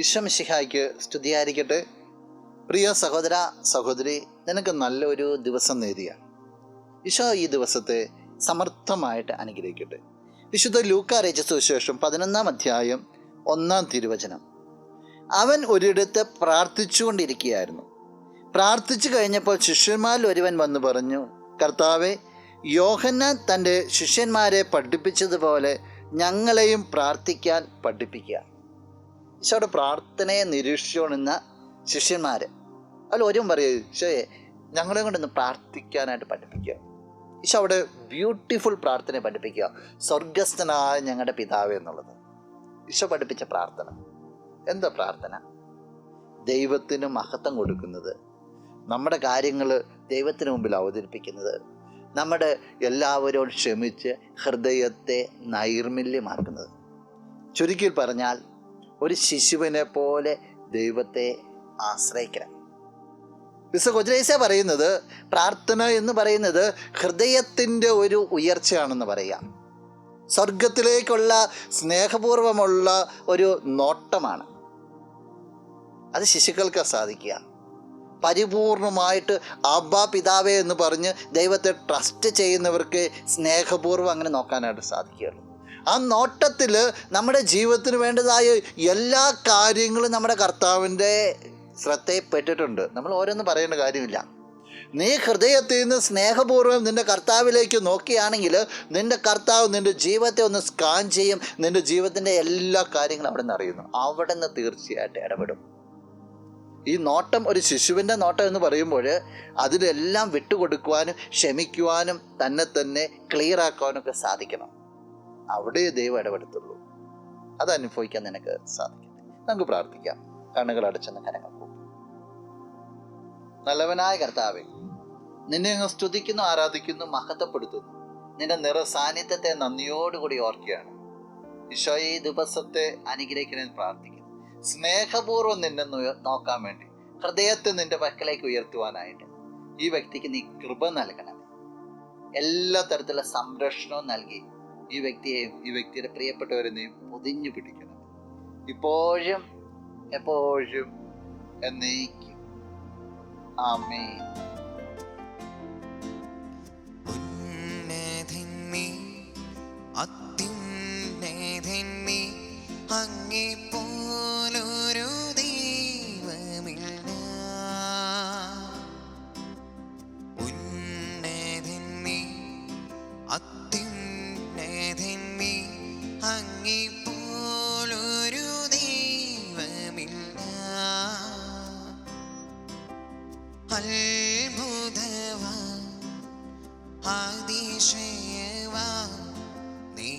ഈശോ മിശിഹായ്ക്ക് സ്തുതിയായിരിക്കട്ടെ. പ്രിയ സഹോദര സഹോദരി, നിനക്ക് നല്ലൊരു ദിവസം നേടിയ ഈശോ ഈ ദിവസത്തെ സമർത്ഥമായിട്ട് അനുഗ്രഹിക്കട്ടെ. വിശുദ്ധ ലൂക്കാ രചിച്ച സുവിശേഷം 11-ാം അധ്യായം 1-ാം തിരുവചനം. അവൻ ഒരിടത്ത് പ്രാർത്ഥിച്ചുകൊണ്ടിരിക്കുകയായിരുന്നു. പ്രാർത്ഥിച്ചു കഴിഞ്ഞപ്പോൾ ശിഷ്യന്മാരിൽ ഒരുവൻ വന്നു പറഞ്ഞു, കർത്താവേ, യോഹന്നാൻ തൻ്റെ ശിഷ്യന്മാരെ പഠിപ്പിച്ചതുപോലെ ഞങ്ങളെയും പ്രാർത്ഥിക്കാൻ പഠിപ്പിക്കുക. ഈശോയുടെ പ്രാർത്ഥനയെ നിരീക്ഷിച്ചുകൊണ്ടിരുന്ന ശിഷ്യന്മാർ അതിൽ ഒരുവൻ പറയുക, ഈശോയെ ഞങ്ങളെ കൊണ്ടൊന്ന് പ്രാർത്ഥിക്കാനായിട്ട് പഠിപ്പിക്കുക. ഈശോ അവിടെ ബ്യൂട്ടിഫുൾ പ്രാർത്ഥനയെ പഠിപ്പിക്കുക, സ്വർഗസ്ഥനായ ഞങ്ങളുടെ പിതാവേ എന്നുള്ളത്. ഈശോ പഠിപ്പിച്ച പ്രാർത്ഥന എന്താ? പ്രാർത്ഥന ദൈവത്തിന് മഹത്വം കൊടുക്കുന്നത്, നമ്മുടെ കാര്യങ്ങൾ ദൈവത്തിന് മുമ്പിൽ അവതരിപ്പിക്കുന്നത്, നമ്മുടെ എല്ലാവരോടും ക്ഷമിച്ച് ഹൃദയത്തെ നൈർമല്യമാക്കുന്നത്. ചുരുക്കി പറഞ്ഞാൽ ഒരു ശിശുവിനെ പോലെ ദൈവത്തെ ആശ്രയിക്കണം. വിശുദ്ധ കൊച്ചിലേസ്യ പറയുന്നത് പ്രാർത്ഥന എന്ന് പറയുന്നത് ഹൃദയത്തിൻ്റെ ഒരു ഉയർച്ചയാണെന്ന് പറയാം. സ്വർഗത്തിലേക്കുള്ള സ്നേഹപൂർവമുള്ള ഒരു നോട്ടമാണ്. അത് ശിശുക്കൾക്ക് സാധിക്കുക. പരിപൂർണമായിട്ട് അബ്ബാ പിതാവേ എന്ന് പറഞ്ഞ് ദൈവത്തെ ട്രസ്റ്റ് ചെയ്യുന്നവർക്ക് സ്നേഹപൂർവ്വം അങ്ങനെ നോക്കാനായിട്ട് സാധിക്കുകയുള്ളൂ. ആ നോട്ടത്തിൽ നമ്മുടെ ജീവിതത്തിന് വേണ്ടതായ എല്ലാ കാര്യങ്ങളും നമ്മുടെ കർത്താവിൻ്റെ ശ്രദ്ധയിൽപ്പെട്ടിട്ടുണ്ട്. നമ്മൾ ഓരോന്ന് പറയേണ്ട കാര്യമില്ല. നീ ഹൃദയത്തിൽ നിന്ന് സ്നേഹപൂർവ്വം നിൻ്റെ കർത്താവിലേക്ക് നോക്കുകയാണെങ്കിൽ നിൻ്റെ കർത്താവ് നിൻ്റെ ജീവിതത്തെ ഒന്ന് സ്കാൻ ചെയ്യും. നിൻ്റെ ജീവിതത്തിൻ്റെ എല്ലാ കാര്യങ്ങളും അവിടെ നിന്ന് അറിയുന്നു. അവിടെ നിന്ന് തീർച്ചയായിട്ടും ഇടപെടും. ഈ നോട്ടം ഒരു ശിശുവിൻ്റെ നോട്ടം എന്ന് പറയുമ്പോൾ അതിലെല്ലാം വിട്ടുകൊടുക്കുവാനും ക്ഷമിക്കുവാനും തന്നെ ക്ലിയർ ആക്കുവാനൊക്കെ സാധിക്കണം. അവിടെ ദൈവം ഇടപെടുത്തുള്ളൂ. അത് അനുഭവിക്കാൻ നിനക്ക് സാധിക്കട്ടെ. നമുക്ക് പ്രാർത്ഥിക്കാം. കണ്ണുകൾ അടച്ചെന്ന് കരങ്ങൾ കൂപ്പി. നല്ലവനായ കർത്താവേ, നിന്നെ അങ്ങ് സ്തുതിക്കുന്നു, ആരാധിക്കുന്നു, മഹത്വപ്പെടുത്തുന്നു. നിന്റെ നിറ സാന്നിധ്യത്തെ നന്ദിയോടുകൂടി ഓർക്കുകയാണ്. ഈശോ ഈ ദിവസത്തെ അനുഗ്രഹിക്കണമെന്ന് പ്രാർത്ഥിക്കുന്നു. സ്നേഹപൂർവ്വം നിന്നെ നോക്കാൻ വേണ്ടി ഹൃദയത്തെ നിന്റെ പക്കലേക്ക് ഉയർത്തുവാനായിട്ട് ഈ വ്യക്തിക്ക് നീ കൃപ നൽകണം. എല്ലാ തരത്തിലുള്ള സംരക്ഷണവും നൽകി ഈ വ്യക്തിയെയും ഈ വ്യക്തിയുടെ പ്രിയപ്പെട്ടവരെയും പൊതിഞ്ഞു പിടിക്കണം, ഇപ്പോഴും എപ്പോഴും എന്നേക്കും. ആമേൻ. അത്ഭുതവാ അതിശയവാ നീ